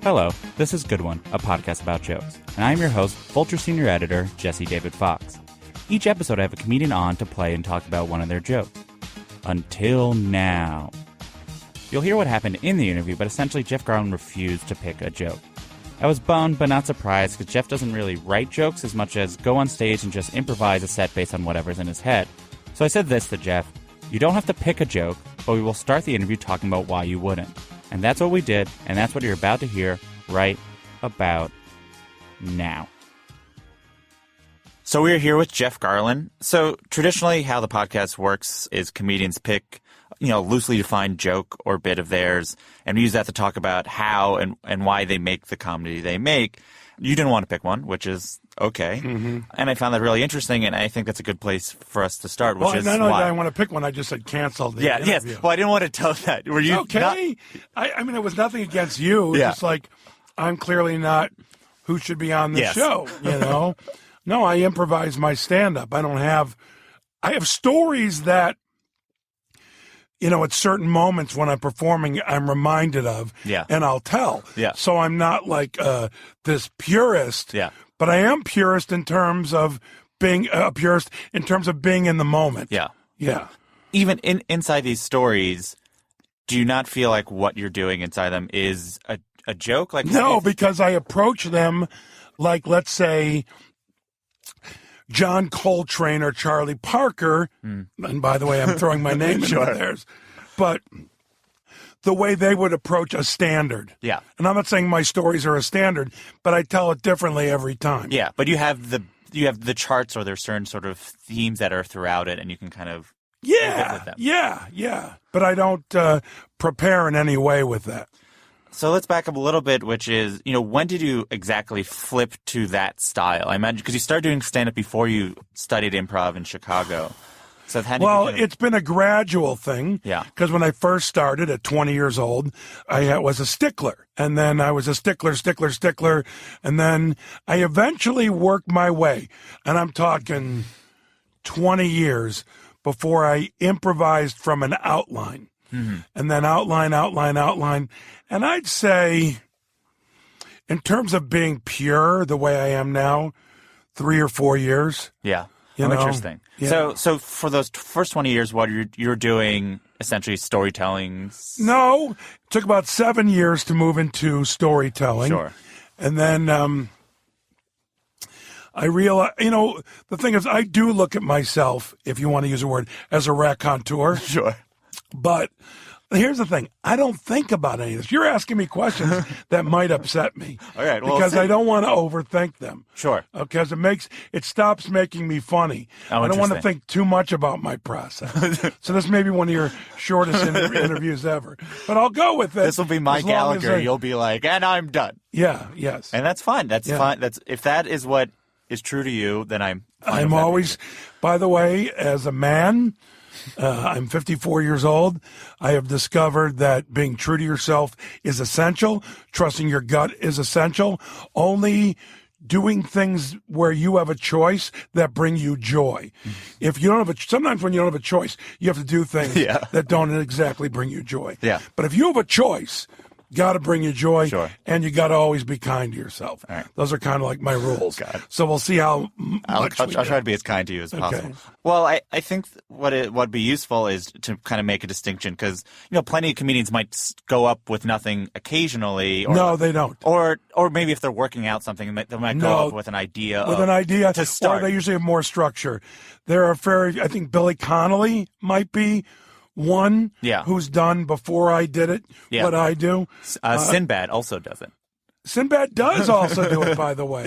Hello, this is Good One, a podcast about jokes, and I'm your host, Vulture Senior Editor, Jesse David Fox. Each episode I have a comedian on to play and talk about one of their jokes. Until now. You'll hear what happened in the interview, but essentially Jeff Garlin refused to pick a joke. I was bummed, but not surprised, because Jeff doesn't really write jokes as much as go on stage and just improvise a set based on whatever's in his head. So I said this to Jeff: you don't have to pick a joke, but we will start the interview talking about why you wouldn't. And that's what we did, and that's what you're about to hear right about now. So we're here with Jeff Garlin. So traditionally how the podcast works is comedians pick, loosely defined joke or bit of theirs and use that to talk about how and why they make the comedy they make. You didn't want to pick one, which is okay. Mm-hmm. And I found that really interesting, and I think that's a good place for us to start, which is not only did I want to pick one, I just said cancel the interview. Yes. Well, I didn't want to tell that. Were you okay? I mean, it was nothing against you. It was just like, I'm clearly not who should be on the show, No, I improvise my stand-up. I have stories that, at certain moments when I'm performing, I'm reminded of, and I'll tell. Yeah. So I'm not like this purist, but I am purist in terms of being a purist in terms of being in the moment. Yeah. Yeah. Even inside these stories, do you not feel like what you're doing inside them is a joke? No, because I approach them like, let's say, John Coltrane or Charlie Parker, and by the way, I'm throwing my name into theirs, but the way they would approach a standard. Yeah. And I'm not saying my stories are a standard, but I tell it differently every time. Yeah, but you have the charts, or there's certain sort of themes that are throughout it, and you can kind of get with them. Yeah. But I don't prepare in any way with that. So let's back up a little bit, which is, when did you exactly flip to that style? I imagine because you started doing stand-up before you studied improv in Chicago. So it's been a gradual thing. Yeah. Because when I first started at 20 years old, I was a stickler. And then I was a stickler. And then I eventually worked my way. And I'm talking 20 years before I improvised from an outline. Mm-hmm. And then outline. And I'd say, in terms of being pure the way I am now, 3 or 4 years. Yeah. Interesting. Yeah. So for those first 20 years, what you're doing essentially storytelling? No. It took about 7 years to move into storytelling. Sure. And then I realized, the thing is, I do look at myself, if you want to use a word, as a raconteur. Sure. But here's the thing. I don't think about any of this. You're asking me questions that might upset me. All right. Well, because I don't want to overthink them. Sure. Because it stops making me funny. I don't want to think too much about my process. So this may be one of your shortest interviews ever. But I'll go with it. This will be my Gallagher. You'll be like, and I'm done. Yeah, yes. And that's fine. That's fine. If that is what is true to you, then I'm always, by the way, as a man, I'm 54 years old. I have discovered that being true to yourself is essential. Trusting your gut is essential. Only doing things where you have a choice that bring you joy. If you don't have sometimes when you don't have a choice, you have to do things that don't exactly bring you joy. Yeah. But if you have a choice, got to bring you joy, and you got to always be kind to yourself. All right. Those are kind of like my rules. So we'll see how much I'll try to be as kind to you as possible. Well, I think what'd be useful is to kind of make a distinction because, plenty of comedians might go up with nothing occasionally. No, they don't. Or maybe if they're working out something, they might go up with an idea. To start. Or they usually have more structure. There are I think Billy Connolly might be one who's done before I did it, what I do. Sinbad also does it. Sinbad does also do it, by the way.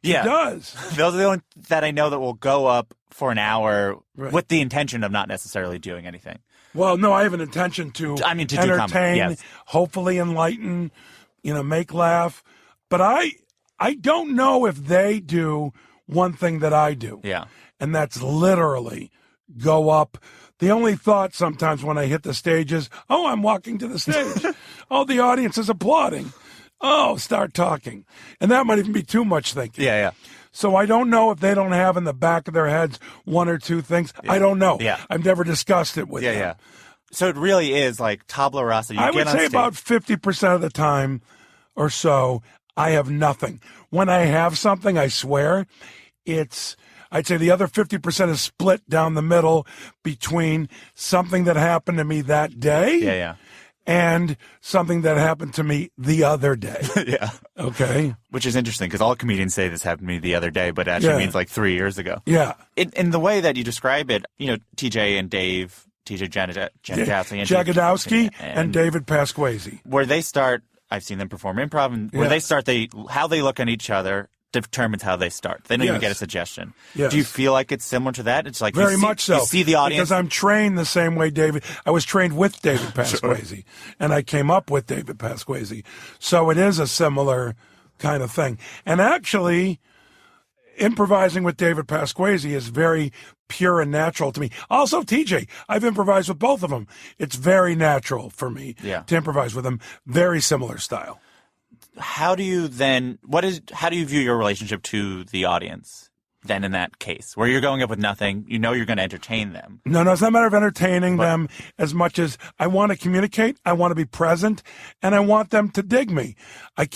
He does. Those are the only that I know that will go up for an hour with the intention of not necessarily doing anything. Well, no, I have an intention to entertain, hopefully enlighten, make laugh. But I don't know if they do one thing that I do. Yeah. And that's literally go up. The only thought sometimes when I hit the stage is, oh, I'm walking to the stage. Oh, the audience is applauding. Oh, start talking. And that might even be too much thinking. Yeah. So I don't know if they don't have in the back of their heads one or two things. I don't know. I've never discussed it with them. So it really is like tabula rasa. I would say about 50% of the time or so, I have nothing. When I have something, I swear, I'd say the other 50% is split down the middle between something that happened to me that day and something that happened to me the other day. Yeah. Okay. Which is interesting because all comedians say this happened to me the other day, but it actually means like 3 years ago. Yeah. In the way that you describe it, TJ and Dave, TJ Jagodowski and David Pasquesi. Where they start, I've seen them perform improv, and where they start, how they look at each other determines how they start. They don't even get a suggestion. Yes. Do you feel like it's similar to that? It's like very much so. You see the audience. Because I'm trained the same way I was trained with David Pasquesi, and I came up with David Pasquesi. So it is a similar kind of thing. And actually, improvising with David Pasquesi is very pure and natural to me. Also, TJ, I've improvised with both of them. It's very natural for me to improvise with them. Very similar style. How do you view your relationship to the audience then in that case, where you're going up with nothing, you're going to entertain them? No, it's not a matter of entertaining them as much as I want to communicate, I want to be present, and I want them to dig me. I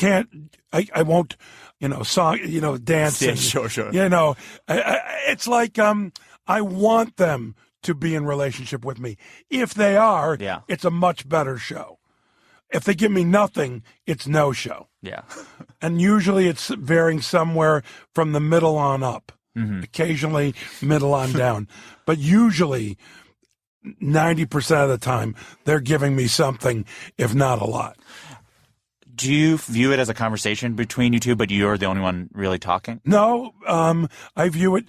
won't, dance. Yeah, and, sure. It's like I want them to be in relationship with me. If they are, it's a much better show. If they give me nothing, it's no show. Yeah. And usually it's varying somewhere from the middle on up. Mm-hmm. Occasionally middle on down. But usually 90% of the time they're giving me something, if not a lot. Do you view it as a conversation between you two, but you're the only one really talking? No, I view it,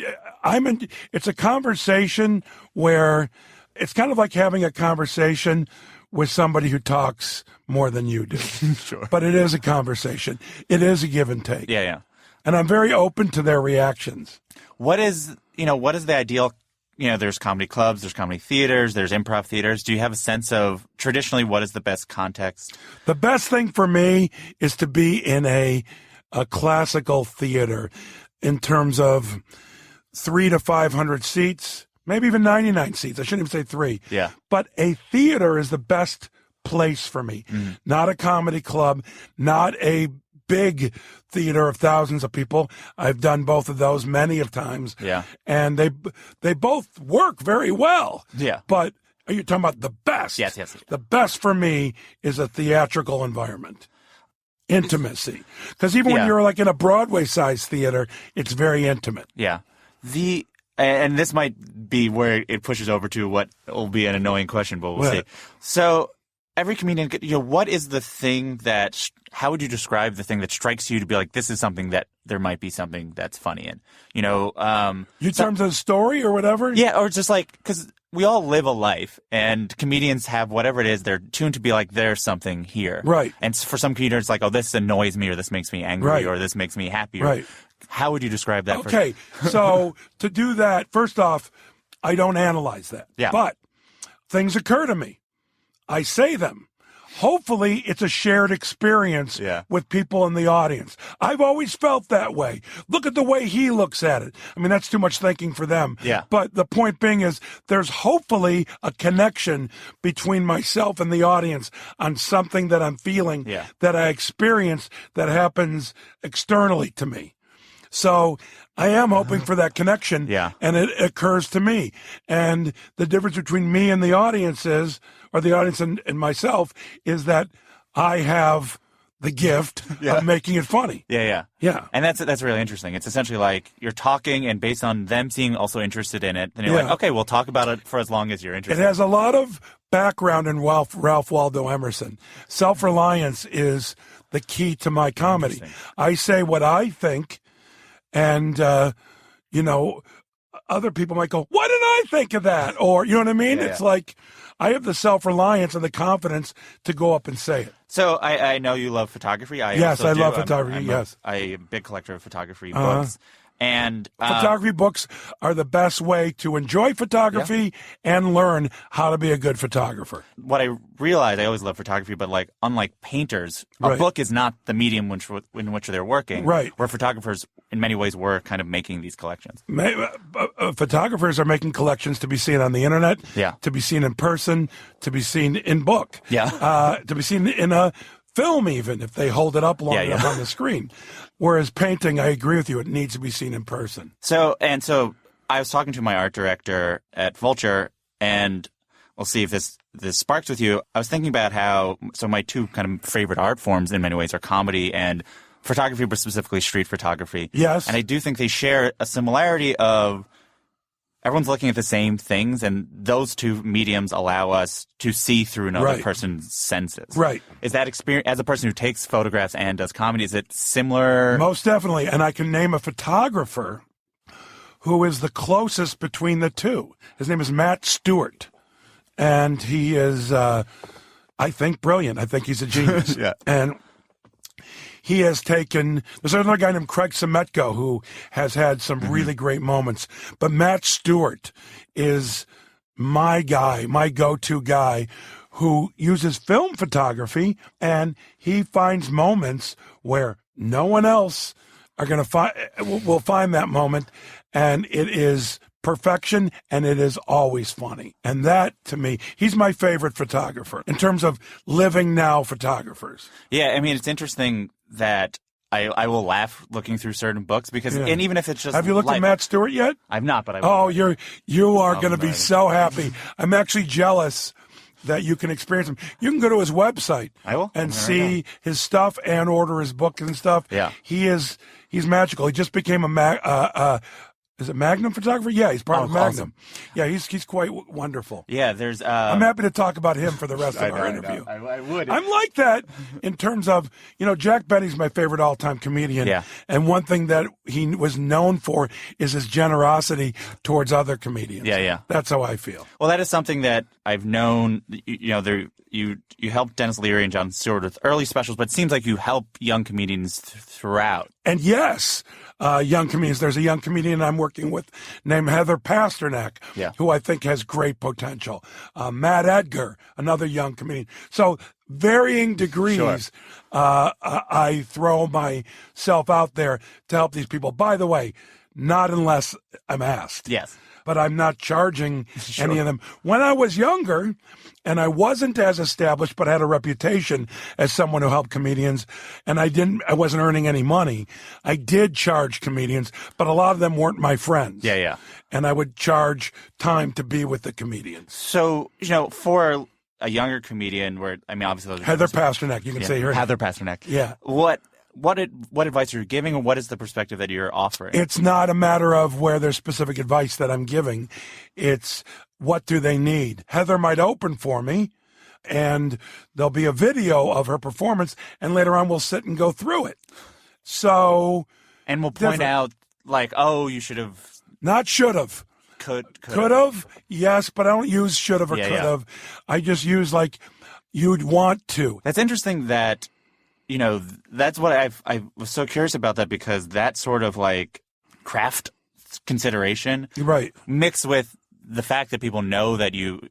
it's a conversation where it's kind of like having a conversation with somebody who talks more than you do. Sure. But it is a conversation. It is a give and take. Yeah. And I'm very open to their reactions. What is the ideal, there's comedy clubs, there's comedy theaters, there's improv theaters. Do you have a sense of traditionally what is the best context? The best thing for me is to be in a classical theater in terms of 300 to 500 seats. Maybe even 99 seats. I shouldn't even say 3. Yeah. But a theater is the best place for me. Mm. Not a comedy club, not a big theater of thousands of people. I've done both of those many of times. Yeah. And they both work very well. Yeah. But are you talking about the best? Yes. The best for me is a theatrical environment. Intimacy. Because even when you're like in a Broadway-sized theater, it's very intimate. Yeah. And this might be where it pushes over to what will be an annoying question, but we'll see. So every comedian, what is the thing how would you describe the thing that strikes you to be like, this is something that there might be something that's funny in? Terms of story or whatever? Yeah, or just like, because we all live a life, and comedians have whatever it is, they're tuned to be like, there's something here. Right. And for some comedians, it's like, oh, this annoys me, or this makes me angry, or this makes me happy. Right. How would you describe that? Okay, so to do that, first off, I don't analyze that. Yeah. But things occur to me. I say them. Hopefully, it's a shared experience with people in the audience. I've always felt that way. Look at the way he looks at it. I mean, that's too much thinking for them. Yeah. But the point being is there's hopefully a connection between myself and the audience on something that I'm feeling, that I experience, that happens externally to me. So I am hoping for that connection, and it occurs to me. And the difference between me and the audience or the audience and myself, is that I have the gift of making it funny. Yeah. And that's really interesting. It's essentially like you're talking, and based on them seeing also interested in it, then you're like, okay, we'll talk about it for as long as you're interested. It has a lot of background in Ralph Waldo Emerson. Self-reliance is the key to my comedy. I say what I think. And, other people might go, why didn't I think of that? Or, you know what I mean? It's like I have the self-reliance and the confidence to go up and say it. So I know you love photography. Yes, I love photography, I'm a big collector of photography books. And photography books are the best way to enjoy photography and learn how to be a good photographer. What I realized, I always love photography, but like unlike painters, a book is not the medium in which they're working. Right. Where photographers, in many ways, were kind of making these collections. Photographers are making collections to be seen on the internet, to be seen in person, to be seen in book, to be seen in a film, even if they hold it up long enough on the screen. Whereas painting, I agree with you, it needs to be seen in person. So I was talking to my art director at Vulture, and we'll see if this sparks with you. I was thinking about how my two kind of favorite art forms in many ways are comedy and photography, but specifically street photography. Yes. And I do think they share a similarity of everyone's looking at the same things, and those two mediums allow us to see through another person's senses. Right. Is that experience, as a person who takes photographs and does comedy, is it similar? Most definitely. And I can name a photographer who is the closest between the two. His name is Matt Stewart. And he is, I think, brilliant. I think he's a genius. And he has taken, there's another guy named Craig Semetko who has had some really great moments. But Matt Stewart is my guy, my go-to guy, who uses film photography, and he finds moments where no one else will find that moment, and it is perfection, and it is always funny. And that, to me, he's my favorite photographer in terms of living now photographers. Yeah, I mean, it's interesting that I will laugh looking through certain books because, and even if it's just. Have you looked at Matt Stewart yet? I've not, but I will. Oh, you are going to be so happy. I'm actually jealous that you can experience him. You can go to his website and see his stuff and order his book and stuff. Yeah. He's magical. He just became is it Magnum photographer? Yeah, he's part of Magnum. Awesome. Yeah, he's quite wonderful. Yeah, there's. I'm happy to talk about him for the rest of our interview. I would. I'm like that in terms of, Jack Benny's my favorite all-time comedian. Yeah. And one thing that he was known for is his generosity towards other comedians. Yeah. That's how I feel. Well, that is something that I've known. You help Dennis Leary and Jon Stewart with early specials, but it seems like you help young comedians throughout. And yes, young comedians. There's a young comedian I'm working with named Heather Pasternak, who I think has great potential. Matt Edgar, another young comedian. So varying degrees, I throw myself out there to help these people. By the way, not unless I'm asked. Yes. But I'm not charging any of them. When I was younger, and I wasn't as established, but had a reputation as someone who helped comedians, and I wasn't earning any money, I did charge comedians, but a lot of them weren't my friends. Yeah. And I would charge time to be with the comedians. So, for a younger comedian, obviously those are Heather Pasternak, you can say her. Heather Pasternak. Yeah. What advice are you giving, or what is the perspective that you're offering? It's not a matter of where there's specific advice that I'm giving. It's what do they need? Heather might open for me, and there'll be a video of her performance, and later on we'll sit and go through it. So, and we'll point out, you should have. Not should have. Could have, yes, but I don't use should have or could have. I just use you'd want to. That's interesting that. That's what I was so curious about that, because that sort of craft consideration, right, mixed with the fact that people know that you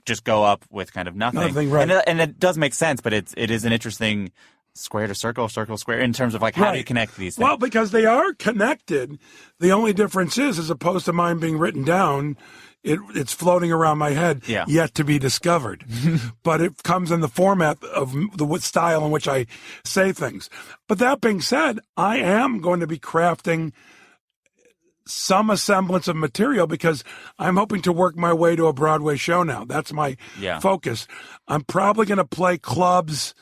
just go up with kind of nothing, right. And it does make sense, but it is an interesting square to circle, circle square in terms of how do you connect these things? Well, because they are connected. The only difference is, as opposed to mine being written down, it's floating around my head, yet to be discovered. But it comes in the format of the style in which I say things. But that being said, I am going to be crafting some semblance of material because I'm hoping to work my way to a Broadway show now. That's my focus. I'm probably going to play clubs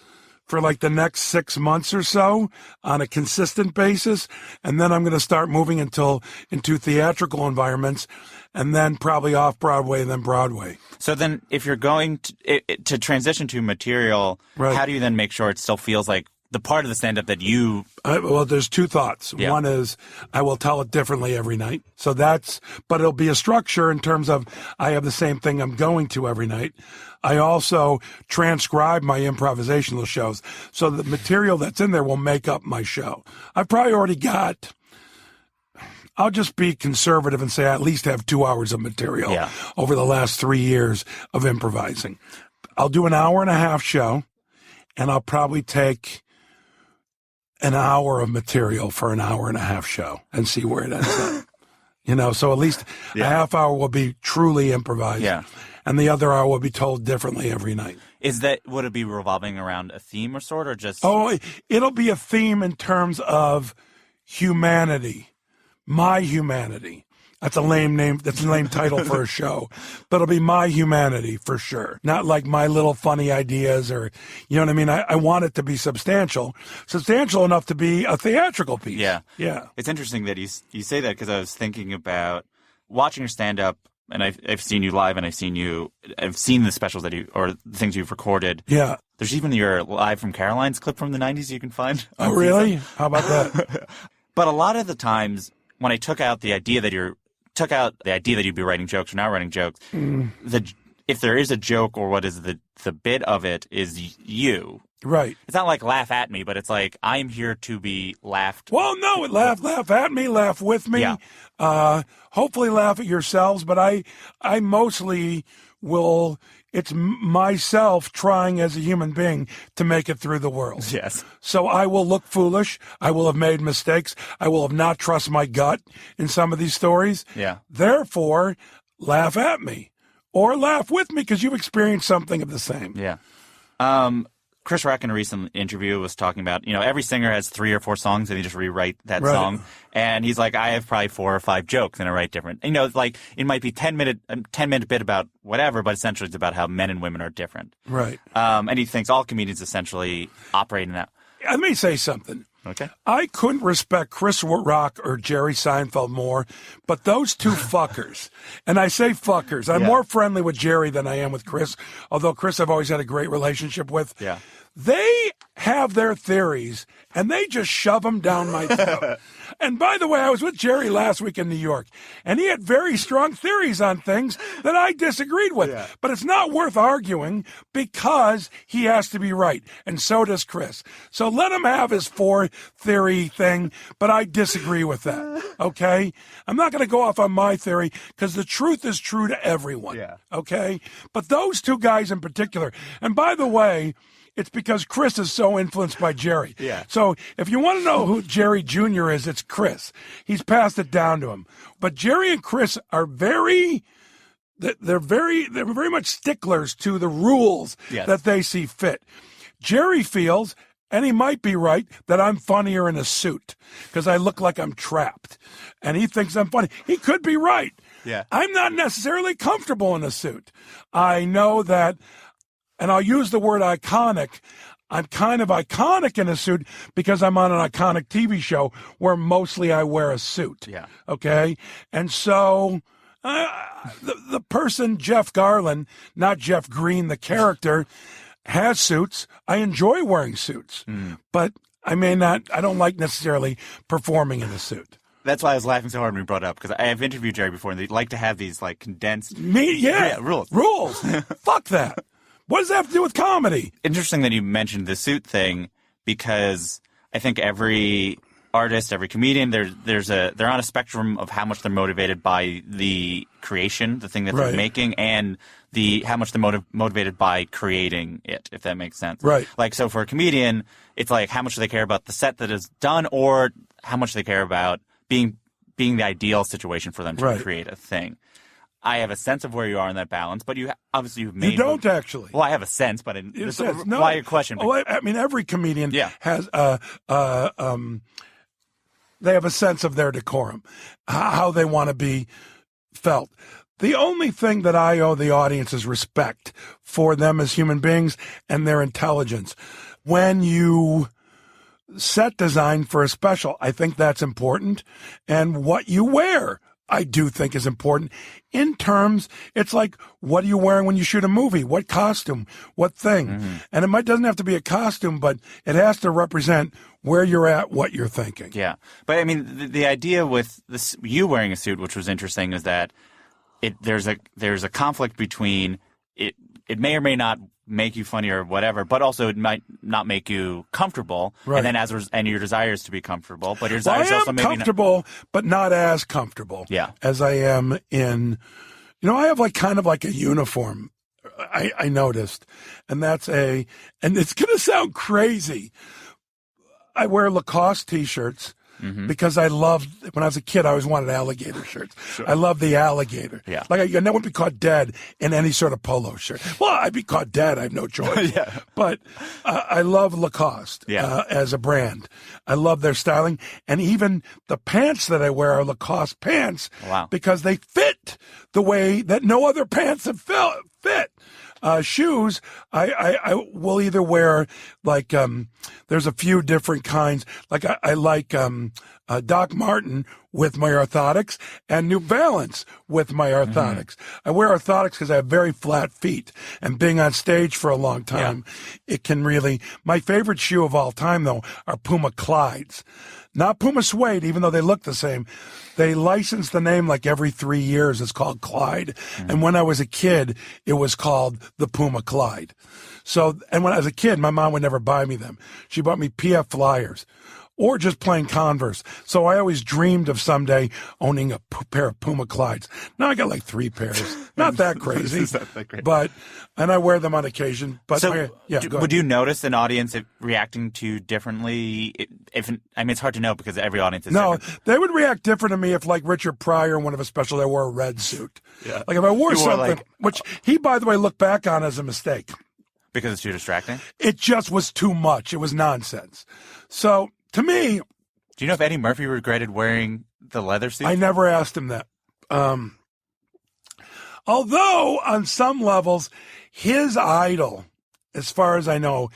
for the next 6 months or so on a consistent basis. And then I'm going to start moving into theatrical environments, and then probably off Broadway and then Broadway. So then if you're going to transition to material, how do you then make sure it still feels like the part of the stand-up that you... well, there's two thoughts. Yeah. One is I will tell it differently every night. But it'll be a structure in terms of I have the same thing I'm going to every night. I also transcribe my improvisational shows. So the material that's in there will make up my show. I've probably already got I'll just be conservative and say I at least have 2 hours of material over the last 3 years of improvising. I'll do an hour and a half show, and I'll probably take an hour of material for an hour and a half show and see where it ends up. So at least a half hour will be truly improvised. Yeah. And the other hour will be told differently every night. Would it be revolving around a theme or sort, or just? Oh, it'll be a theme in terms of humanity, my humanity. That's a lame name. That's a lame title for a show, but it'll be my humanity for sure. Not like my little funny ideas or, you know what I mean? I want it to be substantial enough to be a theatrical piece. Yeah. Yeah. It's interesting that you say that, because I was thinking about watching your stand-up, and I've seen you live, and I've seen the specials or the things you've recorded. Yeah. There's even your Live from Caroline's clip from the 90s you can find. Oh, really? How about that? But a lot of the times when I took out the idea that you'd be writing jokes or not writing jokes, if there is a joke, or what is the bit of it is you. Right. It's not like laugh at me, but it's like I'm here to be laughed. Well, no, laugh at me, laugh with me. Yeah. Hopefully laugh at yourselves, but I mostly will. It's myself trying as a human being to make it through the world. Yes. So I will look foolish. I will have made mistakes. I will have not trust my gut in some of these stories. Yeah. Therefore, laugh at me or laugh with me because you've experienced something of the same. Yeah. Chris Rock in a recent interview was talking about, every singer has 3 or 4 songs and they just rewrite that song. And he's like, I have probably 4 or 5 jokes and I write different. Like it might be 10-minute bit about whatever, but essentially it's about how men and women are different. Right. And he thinks all comedians essentially operate in that. Let me say something. Okay. I couldn't respect Chris Rock or Jerry Seinfeld more, but those two fuckers, and I say fuckers, I'm more friendly with Jerry than I am with Chris, although Chris I've always had a great relationship with. Yeah. They have their theories, and they just shove them down my throat. And by the way, I was with Jerry last week in New York, and he had very strong theories on things that I disagreed with. Yeah. But it's not worth arguing because he has to be right, and so does Chris. So let him have his 4 theory thing, but I disagree with that, okay? I'm not going to go off on my theory because the truth is true to everyone, okay? But those 2 guys in particular, and by the way, it's because Chris is so influenced by Jerry. Yeah. So if you want to know who Jerry Jr. is, it's Chris. He's passed it down to him. But Jerry and Chris are very much sticklers to the rules that they see fit. Jerry feels, and he might be right, that I'm funnier in a suit because I look like I'm trapped. And he thinks I'm funny. He could be right. Yeah. I'm not necessarily comfortable in a suit. I know that. And I'll use the word iconic. I'm kind of iconic in a suit because I'm on an iconic TV show where mostly I wear a suit. Yeah. Okay? And so the person, Jeff Garlin, not Jeff Green, the character, has suits. I enjoy wearing suits. But I don't like necessarily performing in a suit. That's why I was laughing so hard when we brought it up, because I have interviewed Jerry before, and they'd like to have these, like, condensed... rules. Rules. Fuck that. What does that have to do with comedy? Interesting that you mentioned the suit thing, because I think every artist, every comedian, they're on a spectrum of how much they're motivated by the creation, the thing that they're making, and how much they're motivated by creating it, if that makes sense. Right. Like, so for a comedian, it's like how much do they care about the set that is done, or how much they care about being the ideal situation for them to create a thing. I have a sense of where you are in that balance, but you've made... You don't, actually. Well, I have a sense, but... Why your question? Well, I mean, every comedian has... they have a sense of their decorum, how they want to be felt. The only thing that I owe the audience is respect for them as human beings and their intelligence. When you set design for a special, I think that's important. And what you wear, I do think is important. In terms, it's like, what are you wearing when you shoot a movie? What costume? What thing? Mm-hmm. And it doesn't have to be a costume, but it has to represent where you're at, what you're thinking. Yeah. But I mean, the idea with this, you wearing a suit, which was interesting, is that there's a conflict between it may or may not make you funny or whatever, but also it might not make you comfortable. Right. And then and your desire is to be comfortable, but your desire is I also am maybe comfortable, but not as comfortable as I am in, I have kind of like a uniform. I noticed, and and it's going to sound crazy. I wear Lacoste t-shirts because I loved, when I was a kid, I always wanted alligator shirts. Sure. I love the alligator. Yeah. I never would be caught dead in any sort of polo shirt. Well, I'd be caught dead. I have no choice. But I love Lacoste as a brand. I love their styling. And even the pants that I wear are Lacoste pants because they fit the way that no other pants have fit. Shoes, I will either wear there's a few different kinds. I like Doc Marten with my orthotics and New Balance with my orthotics. I wear orthotics because I have very flat feet, and being on stage for a long time, it can really. My favorite shoe of all time, though, are Puma Clydes. Not Puma Suede, even though they look the same. They license the name every 3 years. It's called Clyde. And when I was a kid, it was called the Puma Clyde. So, and when I was a kid, my mom would never buy me them. She bought me PF Flyers or just plain Converse. So I always dreamed of someday owning a pair of Puma Clydes. Now I got 3 pairs. Not that crazy. Not that great. And I wear them on occasion. But so, would you notice an audience reacting to you differently? It's hard to know because every audience is different. No, they would react different to me if, Richard Pryor, in one of his specials, I wore a red suit. Yeah. If I wore something, which he, by the way, looked back on as a mistake. Because it's too distracting? It just was too much. It was nonsense. So, to me... Do you know if Eddie Murphy regretted wearing the leather suit? I never asked him that. Although, on some levels, his idol, as far as I know,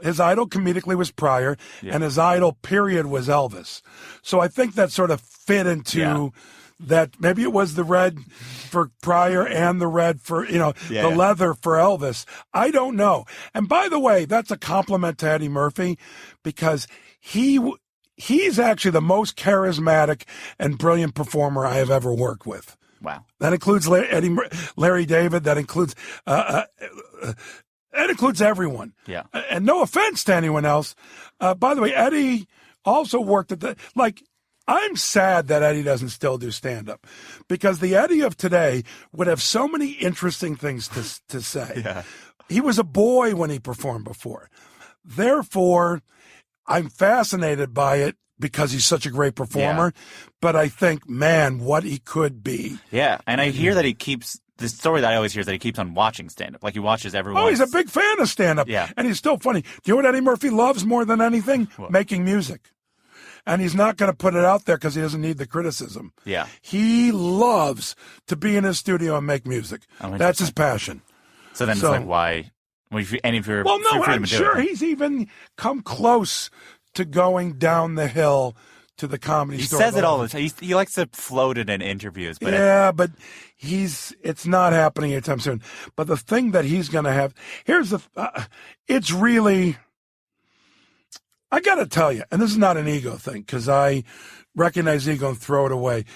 his idol comedically was Pryor, and his idol, period, was Elvis. So I think that sort of fit into that. Maybe it was the red for Pryor and the red for, the leather for Elvis. I don't know. And by the way, that's a compliment to Eddie Murphy because he's actually the most charismatic and brilliant performer I have ever worked with. Wow. That includes Larry David. That includes everyone. Yeah. And no offense to anyone else. By the way, Eddie also worked at I'm sad that Eddie doesn't still do stand-up because the Eddie of today would have so many interesting things to say. Yeah. He was a boy when he performed before. Therefore, I'm fascinated by it because he's such a great performer, but I think, man, what he could be. Yeah, and I hear that the story that I always hear is that he keeps on watching stand-up. He watches everyone. Oh, he's a big fan of stand-up. Yeah. And he's still funny. Do you know what Eddie Murphy loves more than anything? What? Making music. And he's not going to put it out there because he doesn't need the criticism. Yeah. He loves to be in his studio and make music. That's his passion. So then it's why? I'm sure he's even come close to going down the hill to the Comedy Store. He says it all the time. He likes to float it in interviews. But but it's not happening anytime soon. But the thing that he's going to have, it's really, I got to tell you, and this is not an ego thing because I recognize ego and throw it away,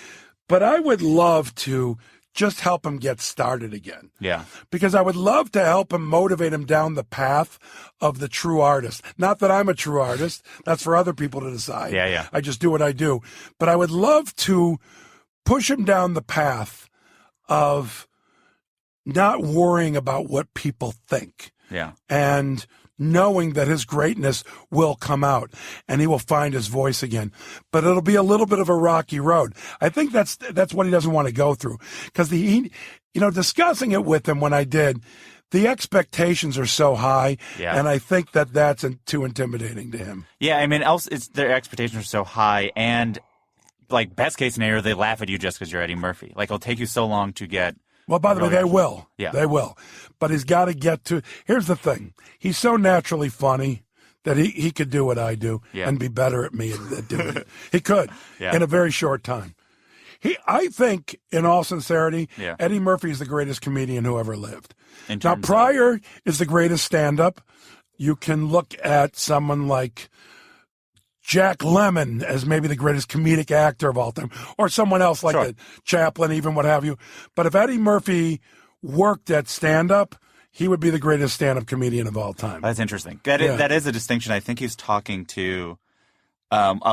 but I would love to just help him get started again. Yeah. Because I would love to help him, motivate him down the path of the true artist. Not that I'm a true artist. That's for other people to decide. Yeah. I just do what I do. But I would love to push him down the path of not worrying about what people think. Yeah. And knowing that his greatness will come out and he will find his voice again. But it'll be a little bit of a rocky road. I think that's what he doesn't want to go through. Because discussing it with him when I did, the expectations are so high, and I think that's too intimidating to him. Yeah, their expectations are so high, and best case scenario, they laugh at you just because you're Eddie Murphy. It'll take you so long to get. Well, by the way, they will. Yeah. They will. But he's got to get to... Here's the thing. He's so naturally funny that he could do what I do and be better at me at doing it. He could in a very short time. I think, in all sincerity, Eddie Murphy is the greatest comedian who ever lived. Now, Pryor is the greatest stand-up. You can look at someone like Jack Lemmon as maybe the greatest comedic actor of all time, or someone else like Chaplin, even what have you. But if Eddie Murphy worked at stand-up, he would be the greatest stand-up comedian of all time. That's interesting. That is a distinction. I think he's talking to.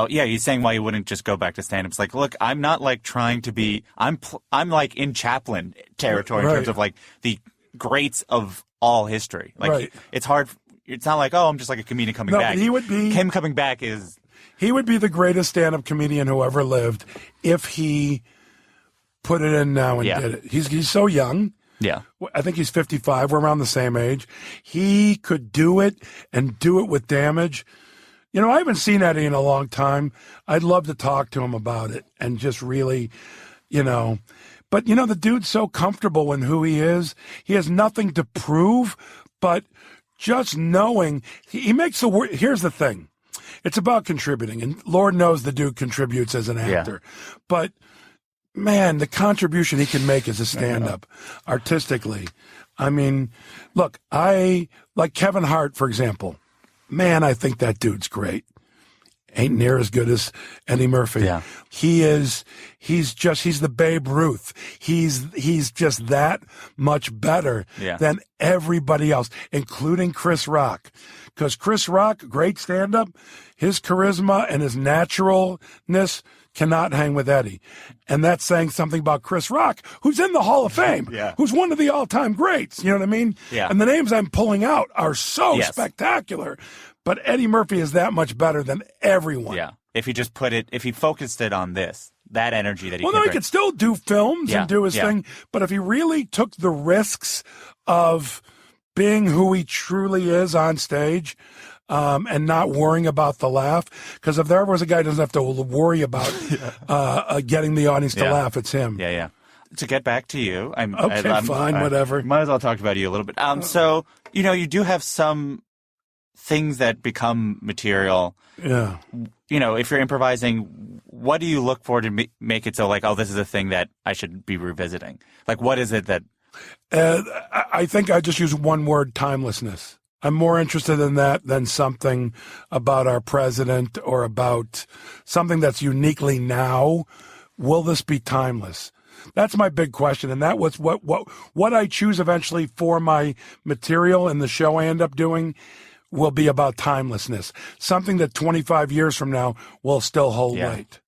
He's saying why he wouldn't just go back to stand-up. It's like, look, I'm not like trying to be. I'm like in Chaplin territory in terms of like the greats of all history. Like it's hard. It's not like, I'm just like a comedian coming back. He would be. Him coming back is. He would be the greatest stand-up comedian who ever lived if he put it in now and did it. He's so young. Yeah. I think he's 55. We're around the same age. He could do it and do it with damage. You know, I haven't seen Eddie in a long time. I'd love to talk to him about it and just really, But, the dude's so comfortable in who he is. He has nothing to prove, but just knowing he makes the word. Here's the thing. It's about contributing, and Lord knows the dude contributes as an actor. Yeah. But, man, the contribution he can make as a stand-up artistically. I mean, look, like Kevin Hart, for example. Man, I think that dude's great. Ain't near as good as Eddie Murphy. Yeah. He's the Babe Ruth. He's just that much better than everybody else, including Chris Rock. Because Chris Rock, great stand-up, his charisma and his naturalness cannot hang with Eddie. And that's saying something about Chris Rock, who's in the Hall of Fame, who's one of the all-time greats. You know what I mean? Yeah. And the names I'm pulling out are so spectacular. But Eddie Murphy is that much better than everyone. Yeah. If he focused it on that energy that he he could still do films and do his thing. But if he really took the risks of being who he truly is on stage, and not worrying about the laugh, because if there ever was a guy who doesn't have to worry about getting the audience to laugh, it's him. Yeah. To get back to you, fine, whatever. Might as well talk about you a little bit. So you do have some things that become material. Yeah. If you're improvising, what do you look for to make it so like, this is a thing that I should be revisiting? Like, what is it that? I think I just use one word: timelessness. I'm more interested in that than something about our president or about something that's uniquely now. Will this be timeless? That's my big question, and that was what I choose eventually for my material and the show I end up doing will be about timelessness. Something that 25 years from now will still hold weight.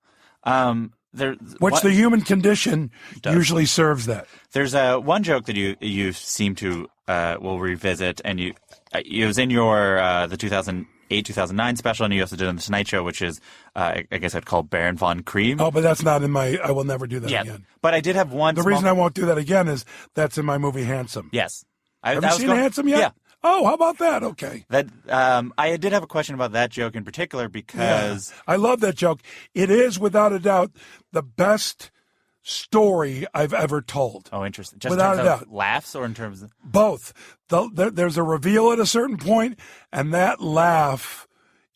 The human condition usually serves that. There's one joke that you seem to will revisit, and it was in your the 2008-2009 special, and you also did on the Tonight Show, which is I guess I'd call Baron von Cream. Oh, but that's not in my. I will never do that again. But I did have one. The reason I won't do that again is that's in my movie Handsome. Yes. Have you seen Handsome yet? Yeah. Oh, how about that? Okay. That I did have a question about that joke in particular because I love that joke. It is without a doubt the best story I've ever told. Oh, interesting. Just without in terms a of doubt. Laughs or in terms of both? There's a reveal at a certain point, and that laugh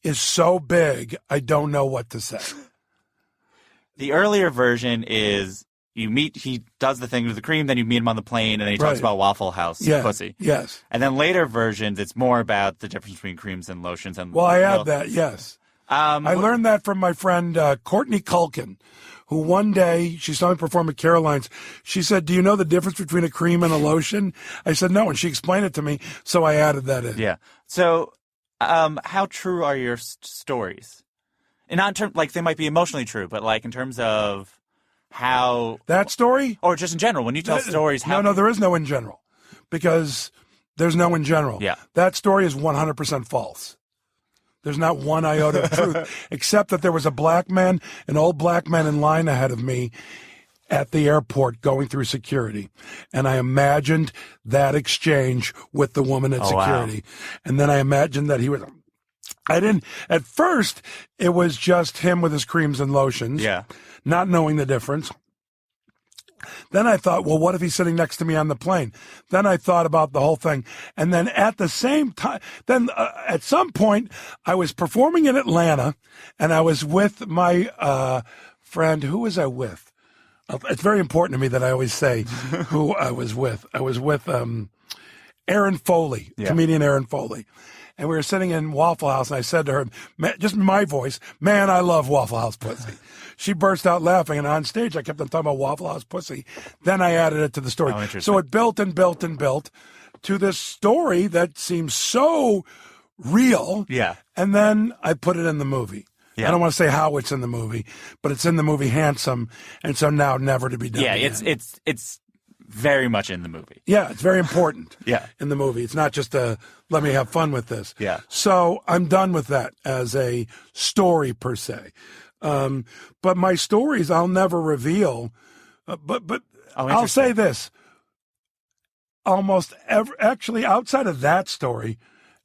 is so big I don't know what to say. The earlier version is he does the thing with the cream, then you meet him on the plane, and then he talks about Waffle House pussy. Yes. And then later versions, it's more about the difference between creams and lotions. And I add that, yes. I learned that from my friend Courtney Culkin, who one day, she saw me perform at Caroline's. She said, "Do you know the difference between a cream and a lotion?" I said, "No," and she explained it to me, so I added that in. Yeah. So how true are your stories? And not in terms, like, they might be emotionally true, but like in terms of how that story, or just in general, when you tell stories, no, there is no in general, because there's no in general. Yeah, that story is 100% false. There's not one iota of truth, except that there was an old black man in line ahead of me at the airport going through security, and I imagined that exchange with the woman at security, and then I imagined that he was. I didn't. At first, it was just him with his creams and lotions. Yeah. Not knowing the difference. Then I thought, well, what if he's sitting next to me on the plane? Then I thought about the whole thing. And then at the same time, at some point, I was performing in Atlanta, and I was with my friend. Who was I with? It's very important to me that I always say who I was with. I was with Aaron Foley, comedian Aaron Foley. And we were sitting in Waffle House, and I said to her, just in my voice, "Man, I love Waffle House pussy." She burst out laughing, and on stage, I kept on talking about Waffle House pussy. Then I added it to the story. Oh, interesting. So it built and built and built to this story that seems so real. Yeah. And then I put it in the movie. Yeah. I don't want to say how it's in the movie, but it's in the movie Handsome, and so now never to be done. Yeah, again. it's very much in the movie. Yeah, it's very important. Yeah. In the movie. It's not just let me have fun with this. Yeah. So I'm done with that as a story per se. But my stories I'll never reveal. But I'll say this. Actually, outside of that story,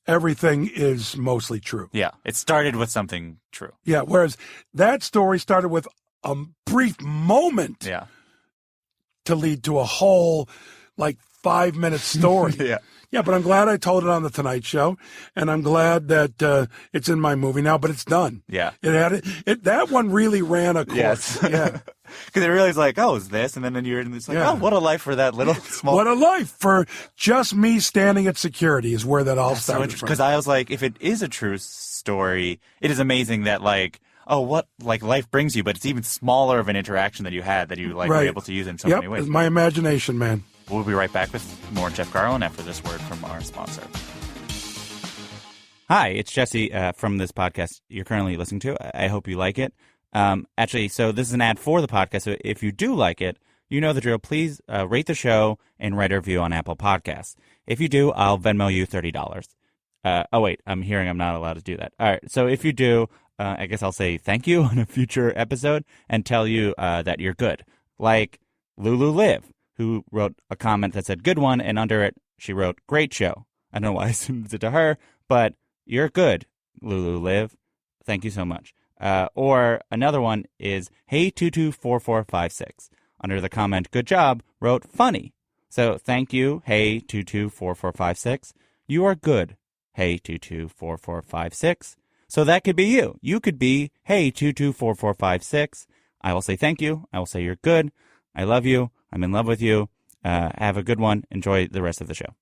everything is mostly true. Yeah, it started with something true. Yeah, whereas that story started with a brief moment to lead to a whole, 5-minute story. Yeah. Yeah, but I'm glad I told it on The Tonight Show, and I'm glad that it's in my movie now, but it's done. Yeah. That one really ran a course. Yes. Yeah. Because it really is like, oh, it's this, and then it's like, oh, what a life for that little small. What a life for just me standing at security is where that all started from. Because I was like, if it is a true story, it is amazing that what life brings you, but it's even smaller of an interaction that you had that you were able to use in so many ways. It's my imagination, man. We'll be right back with more Jeff Garlin after this word from our sponsor. Hi, it's Jesse from this podcast you're currently listening to. I hope you like it. Actually, so this is an ad for the podcast. So if you do like it, you know the drill. Please rate the show and write a review on Apple Podcasts. If you do, I'll Venmo you $30. Oh, wait, I'm hearing I'm not allowed to do that. All right, so if you do, I guess I'll say thank you on a future episode and tell you that you're good. Like Lulu Liv, who wrote a comment that said good one, and under it, she wrote great show. I don't know why I sent it to her, but you're good, Lulu Liv. Thank you so much. Or another one is hey224456. Under the comment, good job, wrote funny. So thank you, hey224456. You are good, hey224456. So that could be you. You could be hey224456. I will say thank you. I will say you're good. I love you. I'm in love with you. Have a good one. Enjoy the rest of the show.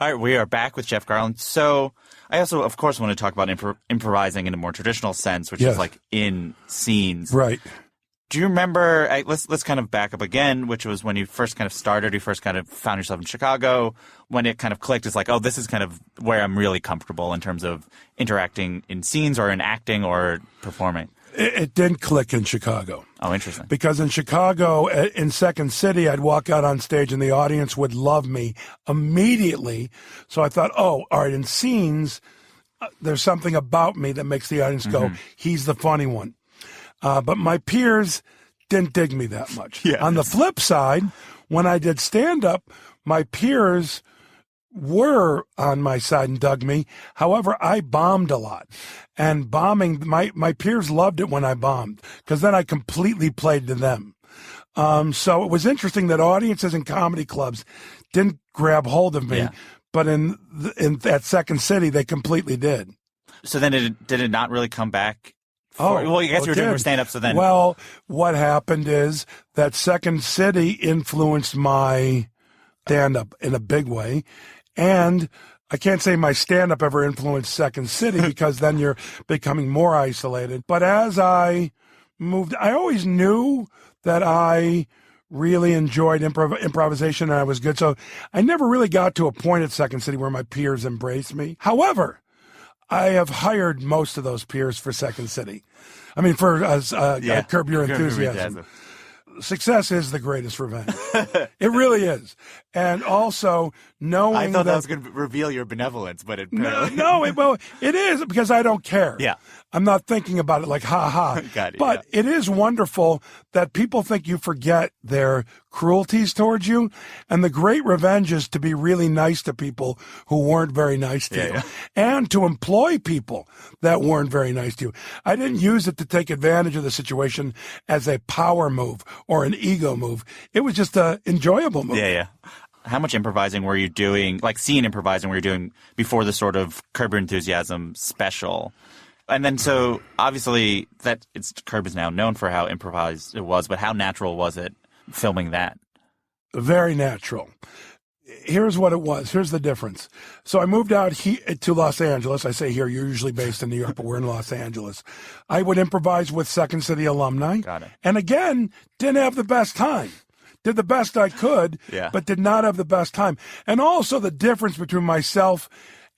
All right, we are back with Jeff Garlin. So I also, of course, want to talk about improvising in a more traditional sense, which is in scenes. Right. Do you remember, let's kind of back up again, which was when you first kind of started, you first kind of found yourself in Chicago, when it kind of clicked, it's like, oh, this is kind of where I'm really comfortable in terms of interacting in scenes or in acting or performing. It didn't click in Chicago. Oh, interesting. Because in Chicago, in Second City, I'd walk out on stage and the audience would love me immediately. So I thought, oh, all right, in scenes, there's something about me that makes the audience go, he's the funny one. But my peers didn't dig me that much. Yeah. On the flip side, when I did stand-up, my peers were on my side and dug me. However, I bombed a lot. And bombing, my peers loved it when I bombed, because then I completely played to them. So it was interesting that audiences in comedy clubs didn't grab hold of me, but in that Second City, they completely did. So then did it not really come back? Well, I guess you were doing stand-up, so then... Well, what happened is that Second City influenced my stand-up in a big way, and I can't say my stand-up ever influenced Second City because then you're becoming more isolated. But as I moved, I always knew that I really enjoyed improvisation and I was good. So I never really got to a point at Second City where my peers embraced me. However, I have hired most of those peers for Second City. I mean, for Curb Your Enthusiasm. Success is the greatest revenge. It really is. And also knowing I thought that was going to reveal your benevolence, but it it is because I don't care. Yeah. I'm not thinking about it like, ha ha. Got it, but it is wonderful that people think you forget their cruelties towards you. And the great revenge is to be really nice to people who weren't very nice to you. And to employ people that weren't very nice to you. I didn't use it to take advantage of the situation as a power move or an ego move. It was just an enjoyable move. Yeah. How much improvising were you doing, like scene improvising were you doing before the sort of Curb Your Enthusiasm special? And then so obviously Curb is now known for how improvised it was, but how natural was it filming that? Very natural. Here's what it was. Here's the difference. So I moved out to Los Angeles. I say here, you're usually based in New York, but we're in Los Angeles. I would improvise with Second City alumni. Got it. And again, didn't have the best time. did the best I could, Yeah. but did not have the best time. And also the difference between myself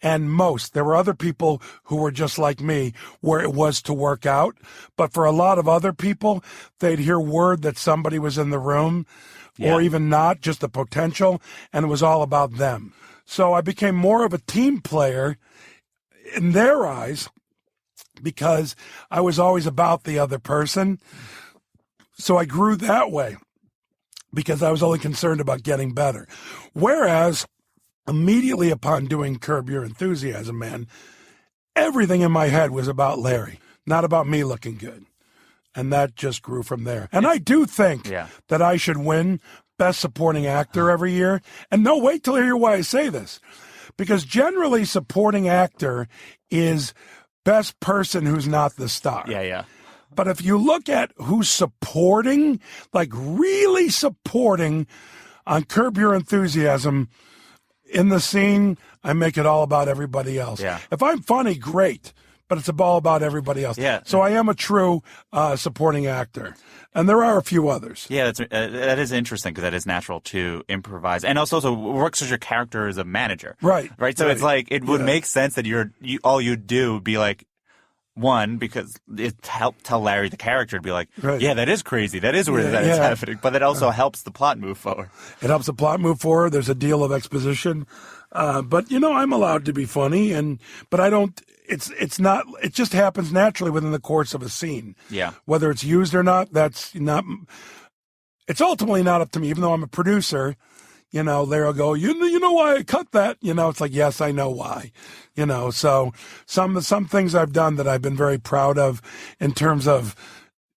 and most. There were other people who were just like me, where it was to work out. But for a lot of other people, they'd hear word that somebody was in the room, or even not, just the potential, and it was all about them. So I became more of a team player in their eyes because I was always about the other person. So I grew that way because I was only concerned about getting better. Whereas immediately upon doing Curb Your Enthusiasm, man, everything in my head was about Larry, not about me looking good. And that just grew from there. And I do think that I should win Best Supporting Actor every year. And no, wait till you hear why I say this. Because generally supporting actor is best person who's not the star. Yeah. But if you look at who's supporting, like really supporting on Curb Your Enthusiasm, in the scene, I make it all about everybody else. Yeah. If I'm funny, great. But it's all about everybody else. Yeah. So I am a true supporting actor. And there are a few others. Yeah, that is interesting because that is natural to improvise. And also works as your character as a manager. Right. So it's like, it would make sense that all you do would be like, one, because it helped tell Larry the character to be like, yeah, that is crazy. That is weird that it's happening. But that also helps the plot move forward. It helps the plot move forward. There's a deal of exposition. But, I'm allowed to be funny. But I don't... It's not, it just happens naturally within the course of a scene. Yeah. Whether it's used or not, it's ultimately not up to me. Even though I'm a producer, Larry will go, you know why I cut that? It's like, yes, I know why. So some things I've done that I've been very proud of in terms of,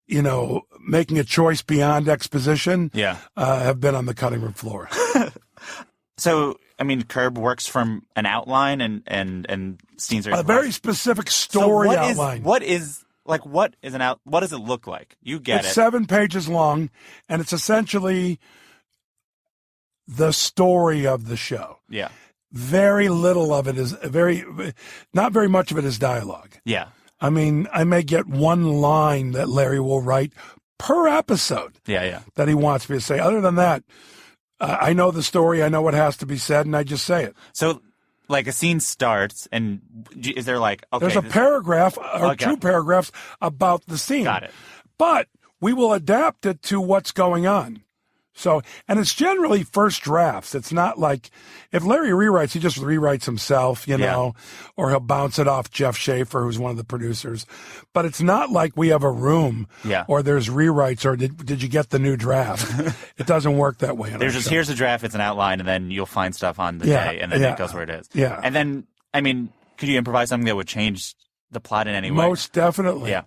making a choice beyond exposition. Have been on the cutting room floor. So, Curb works from an outline and scenes are a very specific story outline. What does it look like? You get it's 7 pages long, and it's essentially the story of the show. Yeah. Very little of it is not very much of it is dialogue. Yeah. I may get one line that Larry will write per episode. Yeah. That he wants me to say. Other than that, I know the story, I know what has to be said, and I just say it. So, like, a scene starts, and is there like, okay. There's a paragraph, or 2 paragraphs about the scene. Got it. But we will adapt it to what's going on. So, and it's generally first drafts. It's not like, if Larry rewrites, he just rewrites himself, or he'll bounce it off Jeff Schaefer, who's one of the producers. But it's not like we have a room, or there's rewrites, or did you get the new draft? It doesn't work that way. Here's the draft, it's an outline, and then you'll find stuff on the day, and then it goes where it is. Yeah. And then, could you improvise something that would change the plot in any way? Most definitely. Yeah.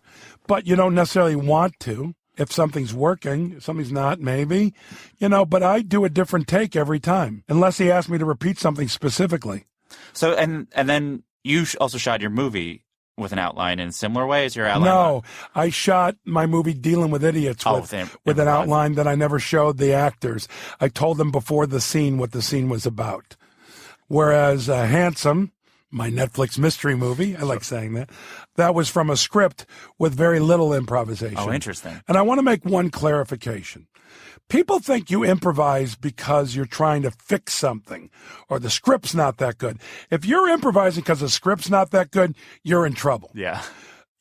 But you don't necessarily want to. If something's working, if something's not, maybe, but I do a different take every time, unless he asks me to repeat something specifically. So, and then you also shot your movie with an outline in a similar way as your outline? No, I shot my movie Dealing with Idiots with an outline that I never showed the actors. I told them before the scene what the scene was about. Whereas Handsome, my Netflix mystery movie, I like saying that was from a script with very little improvisation. Oh, interesting. And I want to make one clarification. People think you improvise because you're trying to fix something or the script's not that good. If you're improvising because the script's not that good, you're in trouble. Yeah.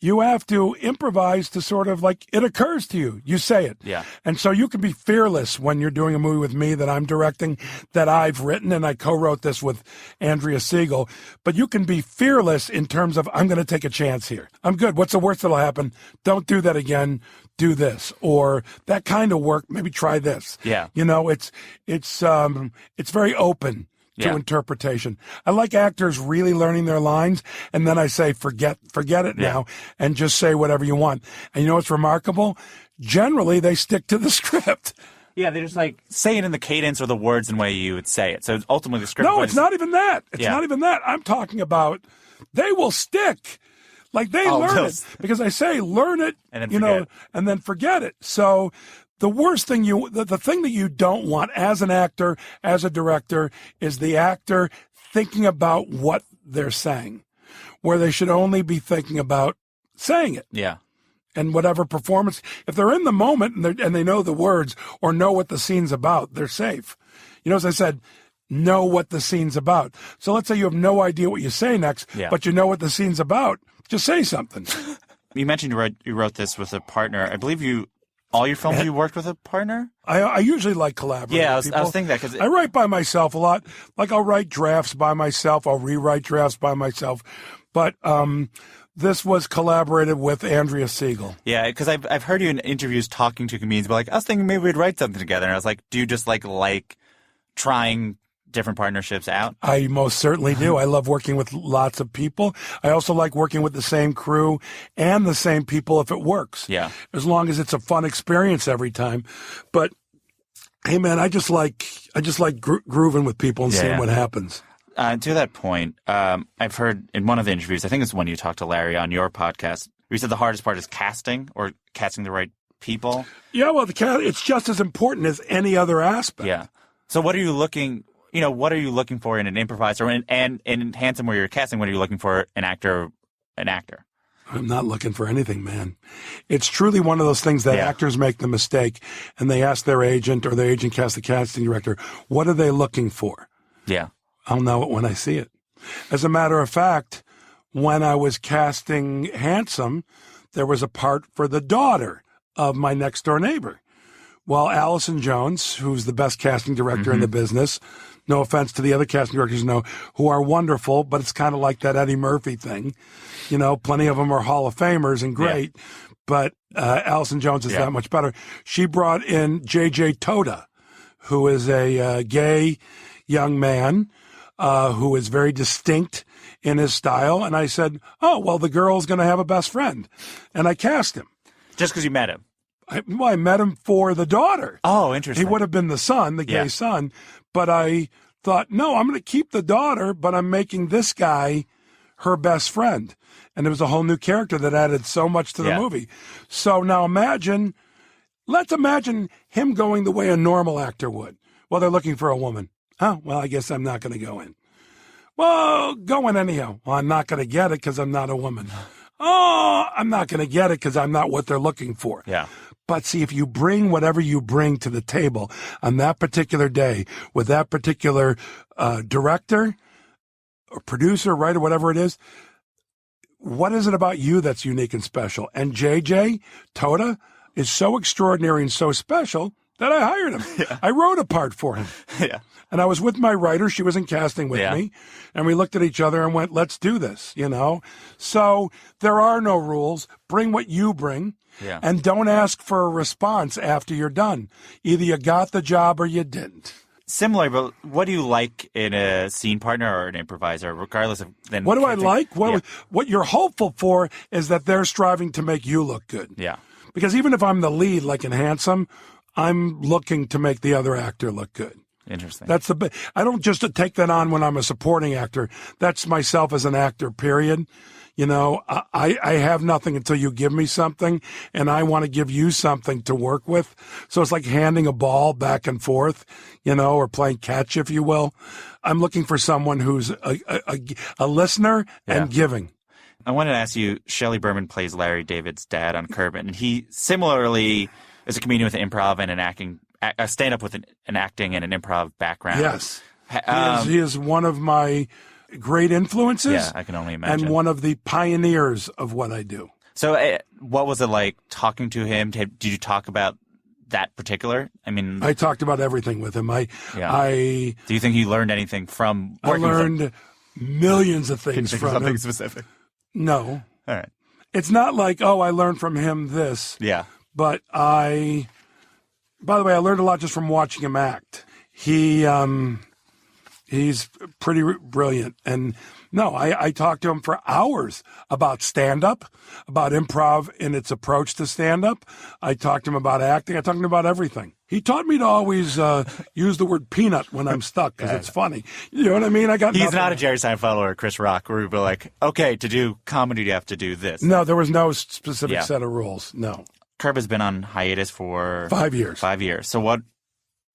You have to improvise to sort of like, it occurs to you. You say it. Yeah. And so you can be fearless when you're doing a movie with me that I'm directing, that I've written, and I co-wrote this with Andrea Siegel. But you can be fearless in terms of, I'm going to take a chance here. I'm good. What's the worst that'll happen? Don't do that again. Do this. Or that kind of work. Maybe try this. Yeah. It's very open to interpretation. I like actors really learning their lines, and then I say, forget it now, and just say whatever you want. And you know what's remarkable? Generally, they stick to the script. Yeah, they just like say it in the cadence or the words and way you would say it. So ultimately the script... No, it's not even that. It's not even that. I'm talking about they will stick. Like they learn it. Because I say, learn it, and then forget it. So... The worst thing the thing that you don't want as an actor, as a director, is the actor thinking about what they're saying, where they should only be thinking about saying it. Yeah. And whatever performance, if they're in the moment and they know the words or know what the scene's about, they're safe. You know, as I said, know what the scene's about. So let's say you have no idea what you say next, but you know what the scene's about. Just say something. You mentioned you wrote this with a partner. I believe all your films you worked with a partner? I usually like collaborating with people. I was thinking that because I write by myself a lot. Like I'll write drafts by myself. I'll rewrite drafts by myself. But this was collaborated with Andrea Siegel. Yeah, because I've heard you in interviews talking to comedians, but like I was thinking maybe we'd write something together. And I was like, do you just like trying different partnerships out? I most certainly do. I love working with lots of people. I also like working with the same crew and the same people if it works. Yeah. As long as it's a fun experience every time. But hey, man, I just like grooving with people and seeing what happens. To that point, I've heard in one of the interviews, I think it's when you talked to Larry on your podcast, you said the hardest part is casting the right people. Yeah, well, it's just as important as any other aspect. Yeah. So what are you looking for in an improviser and in Handsome where you're casting? What are you looking for an actor? I'm not looking for anything, man. It's truly one of those things that actors make the mistake and they ask their agent or their agent casts the casting director, what are they looking for? Yeah. I'll know it when I see it. As a matter of fact, when I was casting Handsome, there was a part for the daughter of my next door neighbor. Well, Allison Jones, who's the best casting director in the business, no offense to the other casting directors, who are wonderful, but it's kind of like that Eddie Murphy thing. You know, plenty of them are Hall of Famers and great, but Allison Jones is that much better. She brought in J.J. Toda, who is a gay young man who is very distinct in his style. And I said, oh, well, the girl's going to have a best friend. And I cast him. Just because you met him? I met him for the daughter. Oh, interesting. He would have been the son, the gay son. But I thought, no, I'm going to keep the daughter, but I'm making this guy her best friend. And it was a whole new character that added so much to the movie. So now let's imagine him going the way a normal actor would. Well, they're looking for a woman. Oh, well, I guess I'm not going to go in. Well, go in anyhow. Well, I'm not going to get it because I'm not a woman. Oh, I'm not going to get it because I'm not what they're looking for. Yeah. But see, if you bring whatever you bring to the table on that particular day with that particular director or producer, writer, whatever it is, what is it about you that's unique and special? And JJ Toda is so extraordinary and so special that I hired him. Yeah. I wrote a part for him. Yeah. And I was with my writer. She was in casting with me. And we looked at each other and went, let's do this, So there are no rules. Bring what you bring. Yeah. And don't ask for a response after you're done. Either you got the job or you didn't. Similar, but what do you like in a scene partner or an improviser, regardless of... What do I like? What you're hopeful for is that they're striving to make you look good. Yeah. Because even if I'm the lead, like in Handsome, I'm looking to make the other actor look good. Interesting. I don't just take that on when I'm a supporting actor. That's myself as an actor, period. I have nothing until you give me something, and I want to give you something to work with. So it's like handing a ball back and forth, or playing catch, if you will. I'm looking for someone who's a listener and giving. I wanted to ask you, Shelley Berman plays Larry David's dad on Curb, and he similarly is a comedian with an improv and an acting, a stand-up with an acting and an improv background. Yes. He is one of my great influences. Yeah, I can only imagine. And one of the pioneers of what I do. So what was it like talking to him? Did you talk about that particular? I mean, I talked about everything with him. Do you think you learned anything from working with him? I learned millions of things from him. Something specific? No. All right. It's not like, I learned from him this. Yeah. But by the way, I learned a lot just from watching him act. He's pretty brilliant. And no, I talked to him for hours about stand-up, about improv in its approach to stand-up. I talked to him about acting. I talked to him about everything. He taught me to always use the word peanut when I'm stuck because it's funny. You know what I mean? He's not a Jerry Seinfeld or a Chris Rock where we'd be like, okay, to do comedy, you have to do this. No, there was no specific set of rules. No. Curb has been on hiatus for 5 years. 5 years. So what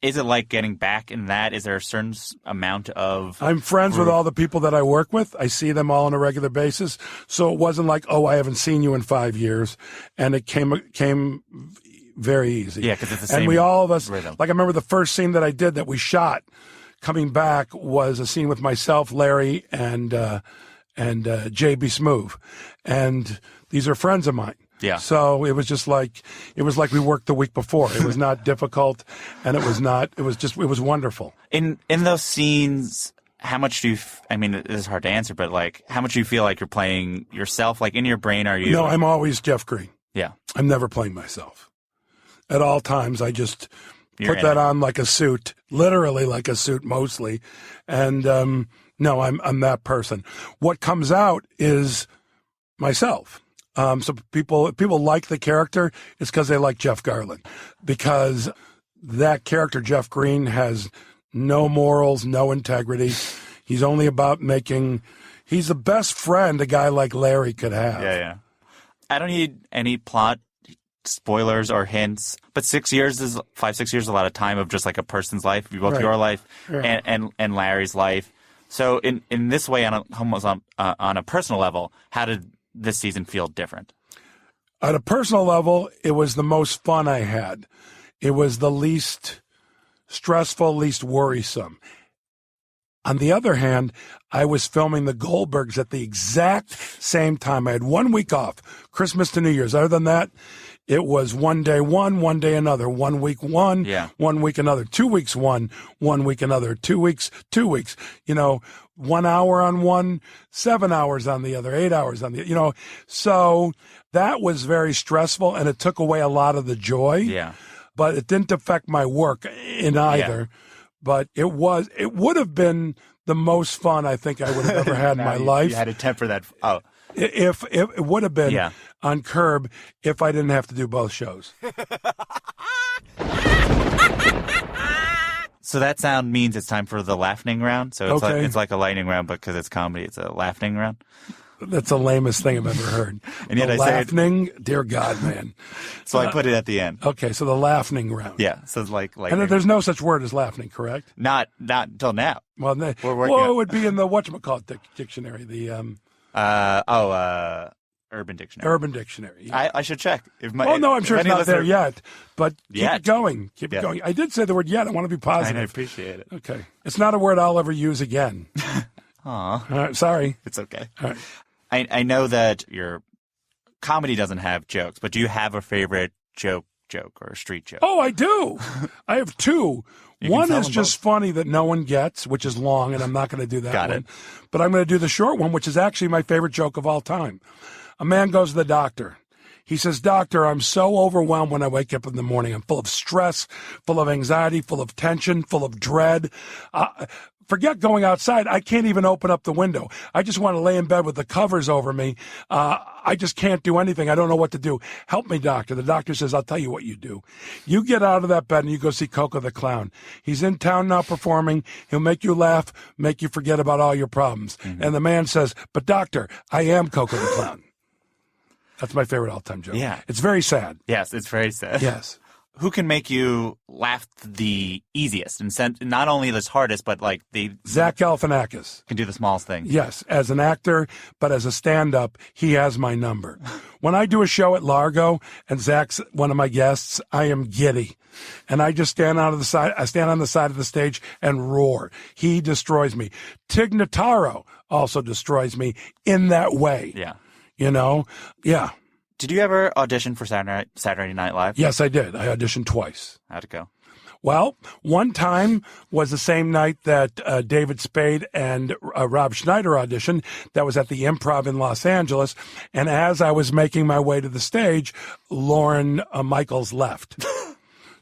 is it like getting back in that? Is there a certain amount of... I'm friends with all the people that I work with. I see them all on a regular basis. So it wasn't like, oh, I haven't seen you in 5 years. And it came very easy. Yeah, because it's the same And we all of us, rhythm. like I remember the first scene that I did that we shot coming back was a scene with myself, Larry, and J.B. Smoove. And these are friends of mine. Yeah. So it was like we worked the week before. It was not difficult, and it was wonderful. In those scenes, how much do you, I mean, it is hard to answer, but like, how much do you feel like you're playing yourself? Like in your brain, are you? No, I'm always Jeff Green. Yeah. I'm never playing myself. At all times, I just You're put that on like a suit, literally like a suit mostly. And no, I'm that person. What comes out is myself. So people like the character, it's because they like Jeff Garland. Because that character, Jeff Green, has no morals, no integrity. He's only about he's the best friend a guy like Larry could have. Yeah. I don't need any plot spoilers or hints, but 6 years is 5-6 years is a lot of time of just like a person's life, both Right. your life Yeah. and Larry's life. So in this way, almost on a personal level, how did this season feel different? At a personal level, it was the most fun I had. It was the least stressful, least worrisome. On the other hand, I was filming the Goldbergs at the exact same time. I had 1 week off, Christmas to New Year's. Other than that, it was one day one day another. 1 week one, Yeah. 1 week another. 2 weeks one week another. 2 weeks, 2 weeks. 1 hour on one, 7 hours on the other, 8 hours on the, So that was very stressful, and it took away a lot of the joy. Yeah. But it didn't affect my work in either. Yeah. But it would have been the most fun I think I would have ever had in my life. You had to temper that. Oh. If it would have been Yeah. on Curb if I didn't have to do both shows. So that sound means it's time for the laughing round. So it's like a lightning round, but because it's comedy, it's a laughing round. That's the lamest thing I've ever heard. And yet the I say it- laughing, dear God, man. So I put it at the end. Okay, so the laughing round. Yeah. So it's like And there's no such word as laughing, correct? not until now. Well, We're working on- it would be in the whatchamacallit dictionary, the Urban Dictionary. Urban Dictionary. I should check. No, I'm sure it's not there yet, but keep Yet. it going. Keep Yeah. it going. I did say the word yet. I want to be I positive. appreciate it. Okay. It's not a word I'll ever use again. Aw, All right, sorry. it's okay. All right. I know that your comedy doesn't have jokes, but do you have a favorite joke or street joke? Oh, I do. I have two. You can One tell is them just funny that no one gets, which is long, and I'm not going to do that Got one. it. But I'm going to do the short one, which is actually my favorite joke of all time. A man goes to the doctor. He says, "Doctor, I'm so overwhelmed when I wake up in the morning. I'm full of stress, full of anxiety, full of tension, full of dread. Forget going outside. I can't even open up the window. I just want to lay in bed with the covers over me. I just can't do anything. I don't know what to do. Help me, doctor." The doctor says, "I'll tell you what you do. You get out of that bed and you go see Coco the Clown. He's in town now performing. He'll make you laugh, make you forget about all your problems." Mm-hmm. And the man says, "But doctor, I am Coco the Clown." That's my favorite all-time joke. Yeah. It's very sad. Yes, it's very sad. Yes. Who can make you laugh the easiest and not only the hardest, but like Zach Galifianakis. can do the smallest thing? Yes, as an actor, but as a stand-up, he has my number. When I do a show at Largo and Zach's one of my guests, I am giddy. And I just stand on the side of the stage and roar. He destroys me. Tig Notaro also destroys me in that way. Yeah. Yeah. Did you ever audition for Saturday Night Live? Yes, I did. I auditioned twice. How'd it go? Well, one time was the same night that David Spade and Rob Schneider auditioned. That was at the Improv in Los Angeles. And as I was making my way to the stage, Lorne Michaels left.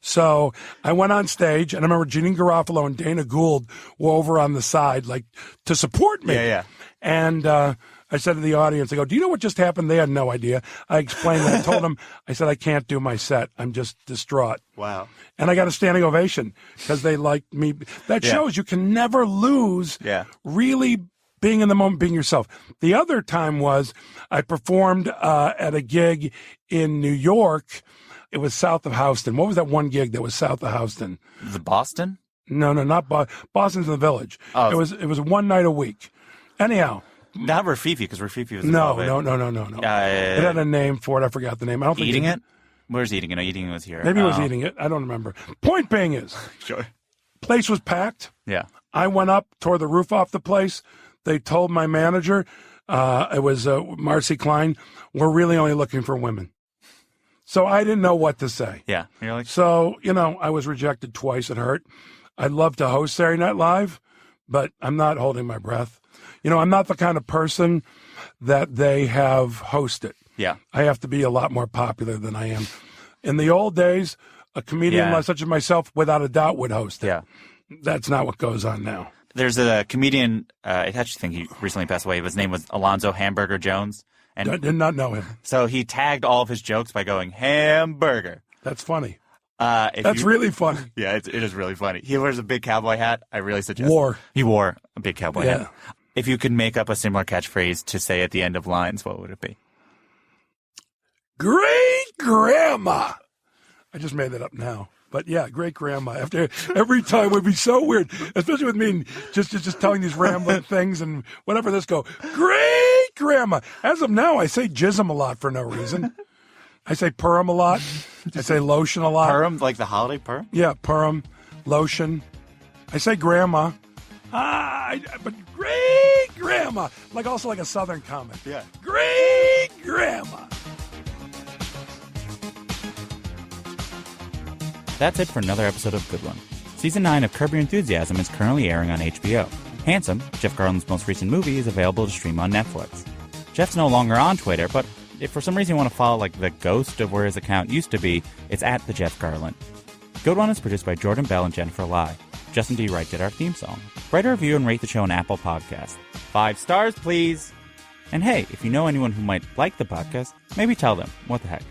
So I went on stage, and I remember Jeanine Garofalo and Dana Gould were over on the side, like, to support me. Yeah. And I said to the audience, I go, "Do you know what just happened?" They had no idea. I explained that. I told them, I said, "I can't do my set. I'm just distraught." Wow. And I got a standing ovation because they liked me. That shows you can never lose really being in the moment, being yourself. The other time was I performed at a gig in New York It was south of Houston. What was that one gig that was south of Houston? The Boston? No, not Boston's in the Village. Oh. It was one night a week. Anyhow. Not Rafifi, because Rafifi was No. it It had a name for it. I forgot the name. I don't think Eating It? Where's Eating It? No, Eating It was here. Maybe it was Eating It. I don't remember. Point being is, Sure. place was packed. Yeah. I went up, tore the roof off the place. They told my manager, it was Marcy Klein, we're really only looking for women. So I didn't know what to say. Yeah. You're like, So, I was rejected twice. It hurt. I'd love to host Saturday Night Live, but I'm not holding my breath. I'm not the kind of person that they have hosted. yeah. I have to be a lot more popular than I am. In the old days, a comedian Yeah. such as myself, without a doubt, would host it. Yeah. That's not what goes on now. There's a comedian, I actually think he recently passed away. His name was Alonzo Hamburger Jones. And I did not know him. so he tagged all of his jokes by going, hamburger. That's funny. That's Really funny. Yeah, it is really funny. He wears a big cowboy hat. I really suggest He wore a big cowboy Yeah. hat. If you could make up a similar catchphrase to say at the end of lines, what would it be? Great grandma. I just made that up now. But yeah, great grandma. After every time would be so weird, especially with me just telling these rambling things and whatever this go. Great grandma. As of now, I say jism a lot for no reason. I say Purim a lot. I say lotion a lot. Purim, like the holiday Purim? Yeah, Purim, lotion. I say grandma. But great grandma. Also like a Southern comment. Yeah. Great grandma. That's it for another episode of Good One. Season 9 of Curb Your Enthusiasm is currently airing on HBO. Handsome, Jeff Garlin's most recent movie, is available to stream on Netflix. Jeff's no longer on Twitter, but if for some reason you want to follow the ghost of where his account used to be, it's at the Jeff Garlin. Good One is produced by Jordan Bell and Jennifer Lai. Justin D. Wright did our theme song. Write a review and rate the show on Apple Podcasts. 5 stars, please! And hey, if you know anyone who might like the podcast, maybe tell them. What the heck?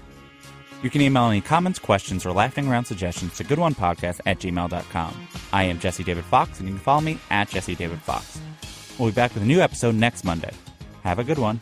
You can email any comments, questions, or laughing around suggestions to goodonepodcast@gmail.com. I am Jesse David Fox, and you can follow me at Jesse David Fox. We'll be back with a new episode next Monday. Have a good one.